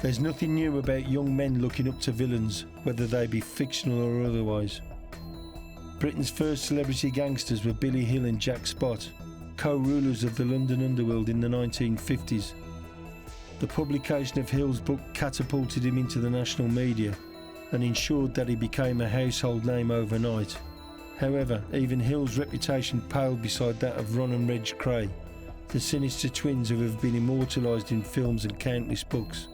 There's nothing new about young men looking up to villains, whether they be fictional or otherwise. Britain's first celebrity gangsters were Billy Hill and Jack Spot, co-rulers of the London Underworld in the 1950s. The publication of Hill's book catapulted him into the national media and ensured that he became a household name overnight. However, even Hill's reputation paled beside that of Ron and Reg Kray, the sinister twins who have been immortalised in films and countless books.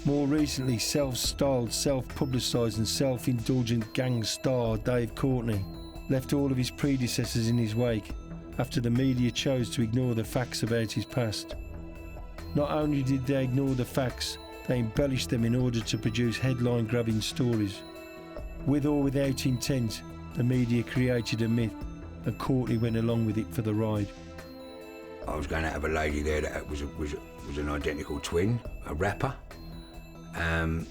More recently, self-styled, self-publicised and self-indulgent gang star Dave Courtney left all of his predecessors in his wake after the media chose to ignore the facts about his past. Not only did they ignore the facts, they embellished them in order to produce headline-grabbing stories. With or without intent, the media created a myth, and Courtney went along with it for the ride. I was going to have a lady there that was an identical twin, a rapper, and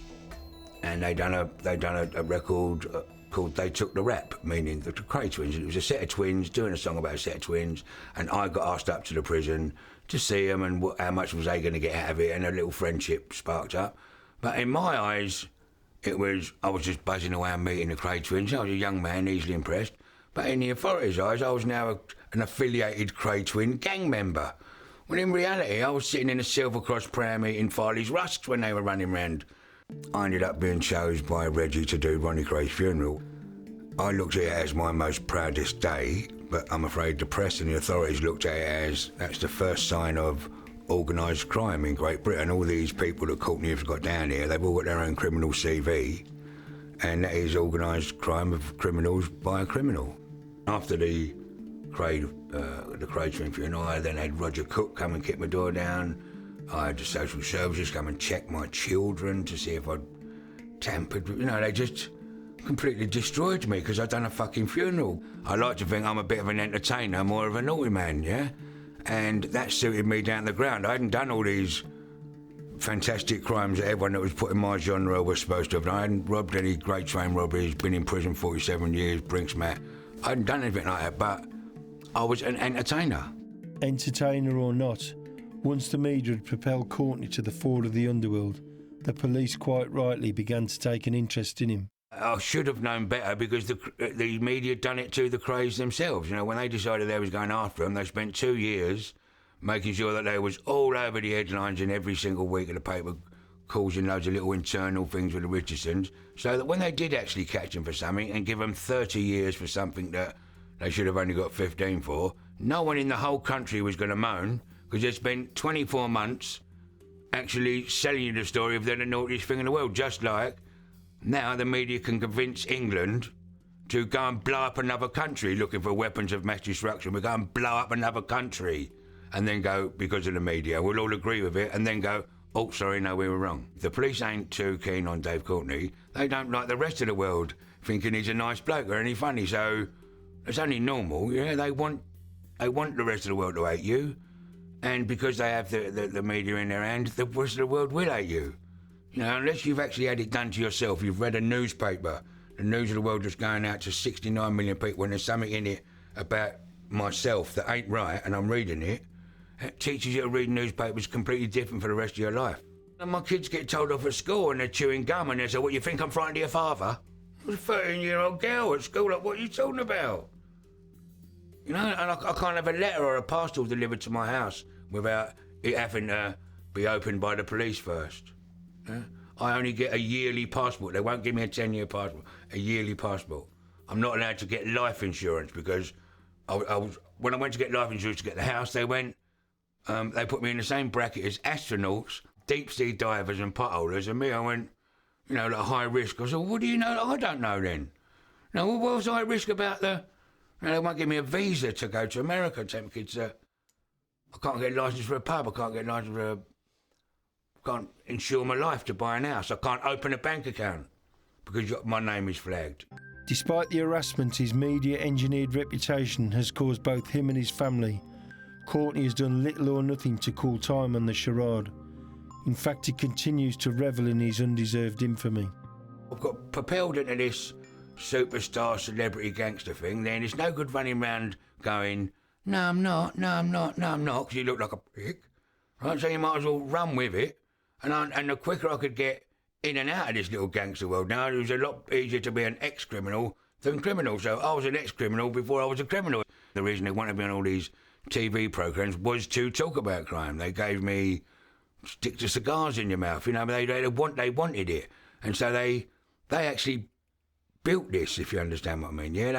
they done a record called "They Took the Rap," meaning the Kray twins. And it was a set of twins doing a song about a set of twins, and I got asked up to the prison to see them and how much was they going to get out of it, and a little friendship sparked up. But in my eyes, I was just buzzing around meeting the Kray twins. I was a young man, easily impressed. But in the authorities' eyes, I was now an affiliated Kray twin gang member. When in reality, I was sitting in a Silver Cross pram eating Farley's rusks when they were running round. I ended up being chosen by Reggie to do Ronnie Kray's funeral. I looked at it as my most proudest day, but I'm afraid the press and the authorities looked at it as that's the first sign of organised crime in Great Britain. All these people that Courtney has got down here, they've all got their own criminal CV, and that is organised crime of criminals by a criminal. After the Kray twin funeral, I then had Roger Cook come and kick my door down. I had the social services come and check my children to see if I'd tampered with, they just completely destroyed me because I'd done a fucking funeral. I like to think I'm a bit of an entertainer, more of a naughty man, yeah? And that suited me down to the ground. I hadn't done all these fantastic crimes that everyone that was put in my genre was supposed to have done. I hadn't robbed any great train robberies, been in prison 47 years, Brinks-Matt. I hadn't done anything like that, but I was an entertainer. Entertainer or not, once the media had propelled Courtney to the fall of the underworld, the police quite rightly began to take an interest in him. I should have known better because the media done it to the Krays themselves. When they decided they was going after them, they spent 2 years making sure that they was all over the headlines in every single week of the paper, causing loads of little internal things with the Richardsons, so that when they did actually catch them for something and give them 30 years for something that they should have only got 15 for, no one in the whole country was going to moan because they spent 24 months actually selling you the story of they're the naughtiest thing in the world, just like now the media can convince England to go and blow up another country looking for weapons of mass destruction. We go and blow up another country and then go, because of the media, we'll all agree with it and then go, oh, sorry, no, we were wrong. The police ain't too keen on Dave Courtney. They don't like the rest of the world thinking he's a nice bloke or any funny, so it's only normal, They want the rest of the world to hate you, and because they have the media in their hand, the rest of the world will hate you. Unless you've actually had it done to yourself, you've read a newspaper, the news of the world just going out to 69 million people, and there's something in it about myself that ain't right, and I'm reading it, it teaches you to read newspapers completely different for the rest of your life. And my kids get told off at school and they're chewing gum and they say, what, you think I'm frightened of your father? I was a 13-year-old girl at school, like, what are you talking about? And I can't have a letter or a parcel delivered to my house without it having to be opened by the police first. I only get a yearly passport. They won't give me a 10-year passport, a yearly passport. I'm not allowed to get life insurance because when I went to get life insurance to get the house, they put me in the same bracket as astronauts, deep-sea divers and potholers, and me, I went, like high risk. I said, what do you know that I don't know then? What was high risk about they won't give me a visa to go to America, take my kids there. I can't get a licence for a pub, I can't get a licence for can't insure my life to buy an house. I can't open a bank account because my name is flagged. Despite the harassment his media-engineered reputation has caused both him and his family, Courtney has done little or nothing to call time on the charade. In fact, he continues to revel in his undeserved infamy. I've got propelled into this superstar celebrity gangster thing, then it's no good running around going, no, I'm not, because you look like a prick. Right, so you might as well run with it And the quicker I could get in and out of this little gangster world now, it was a lot easier to be an ex-criminal than criminal. So I was an ex-criminal before I was a criminal. The reason they wanted me on all these TV programmes was to talk about crime. They gave me stick to cigars in your mouth, you know, they wanted it. And so they actually built this, if you understand what I mean. Yeah,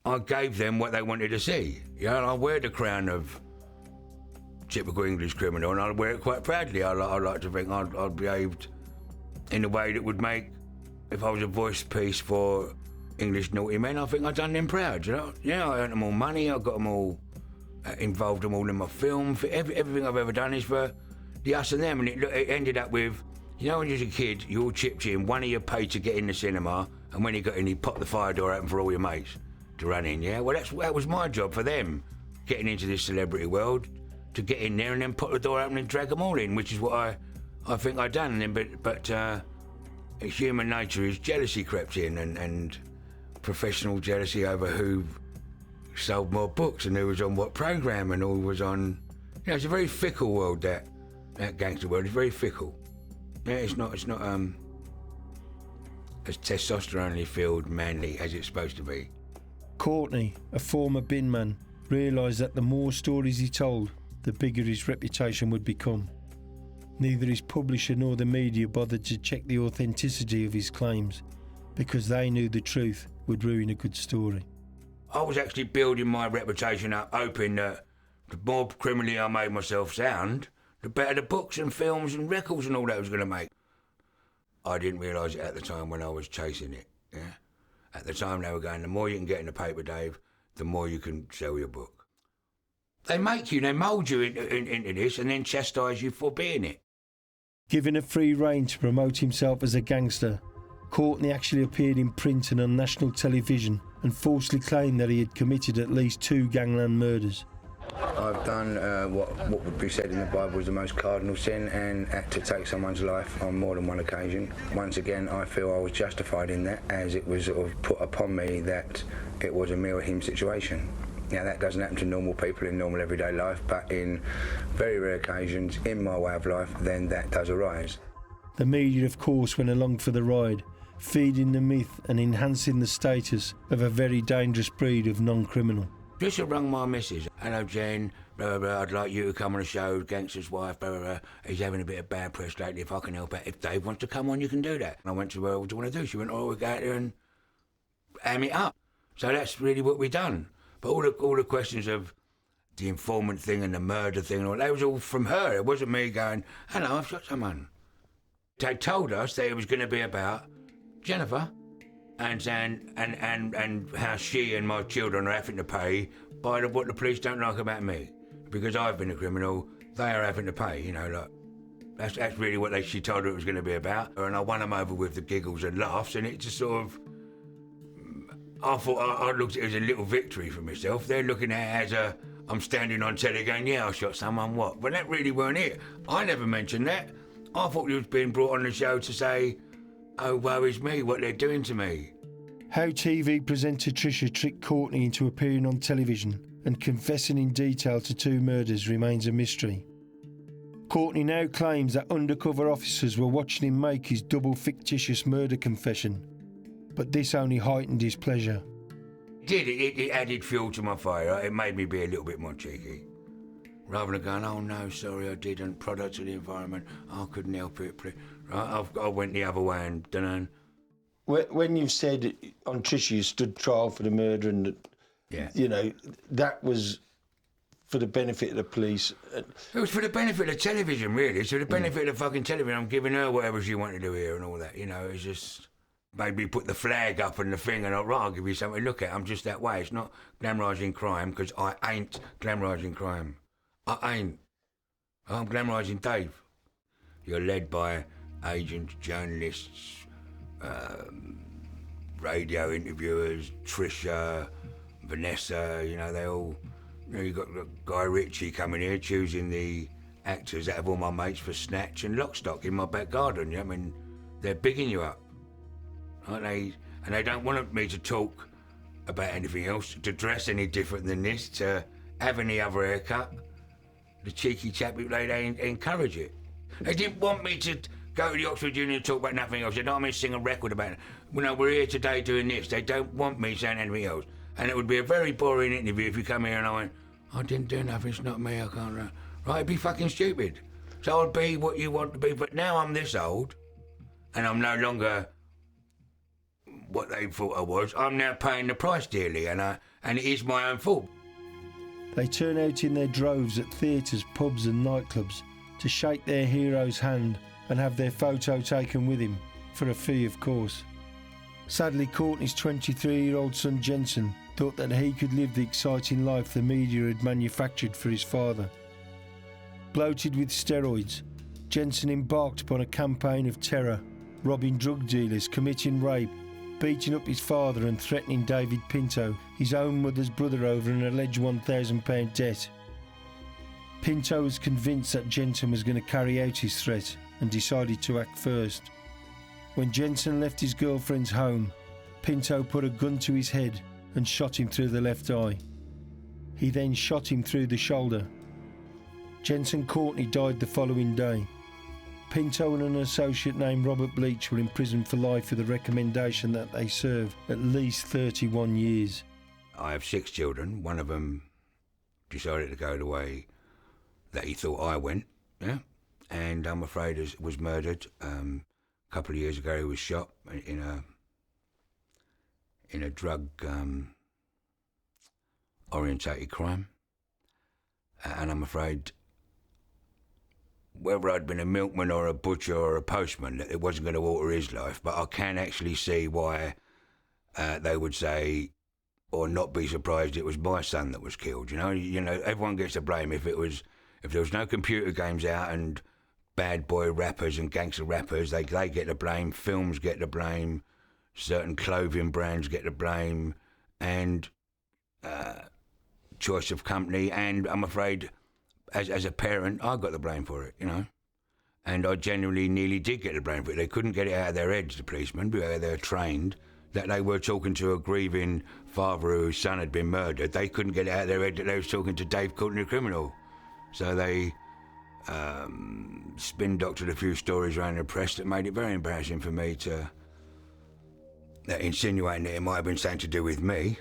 I gave them what they wanted to see. You know, I wear the crown of typical English criminal, and I wear it quite proudly. I like to think I'd behaved in a way that would make, if I was a voice piece for English naughty men, I think I'd done them proud, you know? Yeah, I earned them all money, I got them all, involved them all in my film. Everything I've ever done is for the us and them, and it ended up with, you know, when you was a kid, you all chipped in, one of you paid to get in the cinema, and when you got in, you popped the fire door open for all your mates to run in, yeah? Well, that was my job for them, getting into this celebrity world, to get in there and then put the door open and drag them all in, which is what I think I'd done. And then, but human nature is jealousy crept in, and professional jealousy over who sold more books and who was on what programme and who was on. You know, it's a very fickle world, that gangster world is very fickle. Yeah, it's not as testosterone filled manly as it's supposed to be. Courtney, a former bin man, realised that the more stories he told, the bigger his reputation would become. Neither his publisher nor the media bothered to check the authenticity of his claims, because they knew the truth would ruin a good story. I was actually building my reputation up, hoping that the more criminally I made myself sound, the better the books and films and records and all that was going to make. I didn't realise it at the time when I was chasing it, yeah? At the time they were going, the more you can get in the paper, Dave, the more you can sell your book. They make you, they mould you into this and then chastise you for being it. Given a free rein to promote himself as a gangster, Courtney actually appeared in print and on national television and falsely claimed that he had committed at least 2 gangland murders. I've done what would be said in the Bible is the most cardinal sin, and had to take someone's life on more than one occasion. Once again, I feel I was justified in that, as it was sort of put upon me that it was a me or him situation. Now, that doesn't happen to normal people in normal everyday life, but in very rare occasions in my way of life, then that does arise. The media, of course, went along for the ride, feeding the myth and enhancing the status of a very dangerous breed of non-criminal. Trisha rung my missus. Hello, Jen. Blah, blah, blah. I'd like you to come on a show, Gangster's wife. Blah, blah, blah. He's having a bit of bad press lately. If I can help out, if Dave wants to come on, you can do that. And I went to her, what do you want to do? She went, oh, we'll go out there and am it up. So that's really what we done. But all the questions of the informant thing and the murder thing and all that was all from her. It wasn't me going, hello, I've shot someone. They told us that it was going to be about Jennifer and how she and my children are having to pay by what the police don't like about me. Because I've been a criminal, they are having to pay, you know, like. That's really what she told her it was going to be about. And I won them over with the giggles and laughs, and it just sort of, I thought I looked at it as a little victory for myself. They're looking at it as I'm standing on telly going, yeah, I shot someone, what? But that really weren't it. I never mentioned that. I thought he was being brought on the show to say, oh, woe is me, what they're doing to me. How TV presenter Trisha tricked Courtney into appearing on television and confessing in detail to 2 murders remains a mystery. Courtney now claims that undercover officers were watching him make his double fictitious murder confession, but this only heightened his pleasure. It added fuel to my fire. It made me be a little bit more cheeky. Rather than going, oh no, sorry, I didn't, product of the environment, I couldn't help it. Right, I went the other way and done. When you said on Trisha you stood trial for the murder and, yeah, you know, that was for the benefit of the police. It was for the benefit of television, really. It's for the benefit of fucking television. I'm giving her whatever she wanted to do here and all that, you know. It's just made me put the flag up and the thing and I'll give you something to look at. I'm just that way. It's not glamorising crime, because I ain't glamorising crime. I ain't. I'm glamorising Dave. You're led by agents, journalists, radio interviewers, Trisha, Vanessa, you know, they all, you know, you've got Guy Ritchie coming here choosing the actors out of all my mates for Snatch and Lockstock in my back garden, you know, I mean, they're bigging you up, aren't they? And they don't want me to talk about anything else, to dress any different than this, to have any other haircut. The cheeky chap, they encourage it. They didn't want me to go to the Oxford Union and talk about nothing else. They don't want me to sing a record about it. We're here today doing this. They don't want me saying anything else. And it would be a very boring interview if you come here and I went, I didn't do nothing, it's not me, I can't run. Right, it'd be fucking stupid. So I'd be what you want to be, but now I'm this old, and I'm no longer what they thought I was. I'm now paying the price dearly, and it is my own fault. They turn out in their droves at theatres, pubs and nightclubs to shake their hero's hand and have their photo taken with him, for a fee of course. Sadly, Courtney's 23-year-old son Jensen thought that he could live the exciting life the media had manufactured for his father. Bloated with steroids, Jensen embarked upon a campaign of terror, robbing drug dealers, committing rape, beating up his father and threatening David Pinto, his own mother's brother, over an alleged £1,000 debt. Pinto was convinced that Jensen was going to carry out his threat and decided to act first. When Jensen left his girlfriend's home, Pinto put a gun to his head and shot him through the left eye. He then shot him through the shoulder. Jensen Courtney died the following day. Pinto and an associate named Robert Bleach were imprisoned for life with a recommendation that they serve at least 31 years. I have 6 children. One of them decided to go the way that he thought I went, yeah? And I'm afraid was murdered. A couple of years ago he was shot in a drug orientated crime. And I'm afraid whether I'd been a milkman or a butcher or a postman, it wasn't going to alter his life. But I can actually see why they would say, or not be surprised, it was my son that was killed. You know, everyone gets the blame if there was no computer games out and bad boy rappers and gangster rappers, they get the blame. Films get the blame. Certain clothing brands get the blame, and choice of company. And I'm afraid, as a parent, I got the blame for it, you know. And I genuinely nearly did get the blame for it. They couldn't get it out of their heads, the policemen, because they were trained that they were talking to a grieving father whose son had been murdered. They couldn't get it out of their head that they was talking to Dave Courtney, the criminal. So they spin doctored a few stories around the press that made it very embarrassing for me to insinuating that it might have been something to do with me,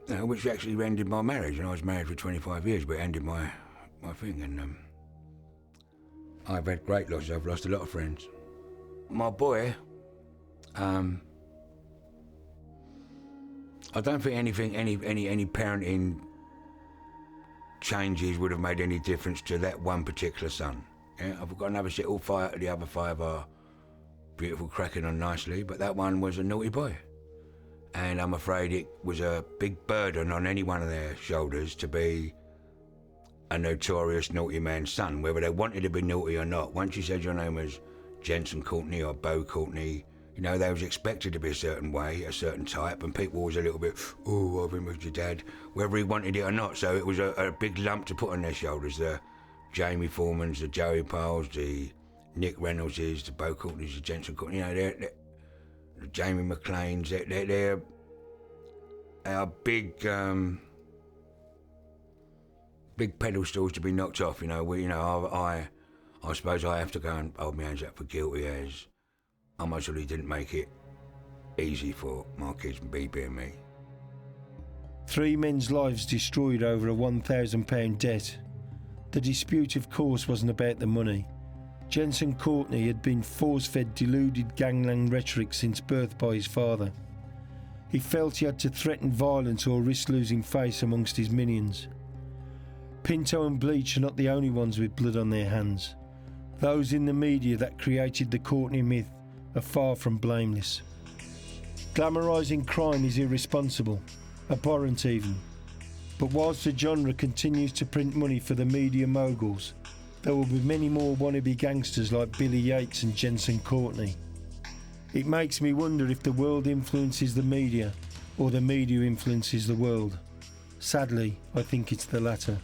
you know, which actually ended my marriage. And I was married for 25 years, but it ended my thing. And I've had great losses. I've lost a lot of friends. My boy, I don't think any parenting changes would have made any difference to that one particular son. Yeah, I've got another set, all 5, the other 5 are beautiful, cracking on nicely, but that one was a naughty boy. And I'm afraid it was a big burden on any one of their shoulders to be a notorious naughty man's son, whether they wanted to be naughty or not. Once you said your name was Jensen Courtney or Bo Courtney, you know, they was expected to be a certain way, a certain type, and people was a little bit, oh, I've been with your dad, whether he wanted it or not. So it was a big lump to put on their shoulders. The Jamie Foremans, the Joey Piles, the Nick Reynoldses, the Bo Courtneys, the Jensen Courtney, you know, they're the Jamie McLeans, they are big, big pedestals to be knocked off. You know, I suppose I have to go and hold my hands up for guilty, as I most really didn't make it easy for my kids, BB and me. 3 men's lives destroyed over a £1,000 debt. The dispute, of course, wasn't about the money. Jensen Courtney had been force-fed deluded gangland rhetoric since birth by his father. He felt he had to threaten violence or risk losing face amongst his minions. Pinto and Bleach are not the only ones with blood on their hands. Those in the media that created the Courtney myth are far from blameless. Glamorizing crime is irresponsible, abhorrent even. But whilst the genre continues to print money for the media moguls, there will be many more wannabe gangsters like Billy Yates and Jensen Courtney. It makes me wonder if the world influences the media or the media influences the world. Sadly, I think it's the latter.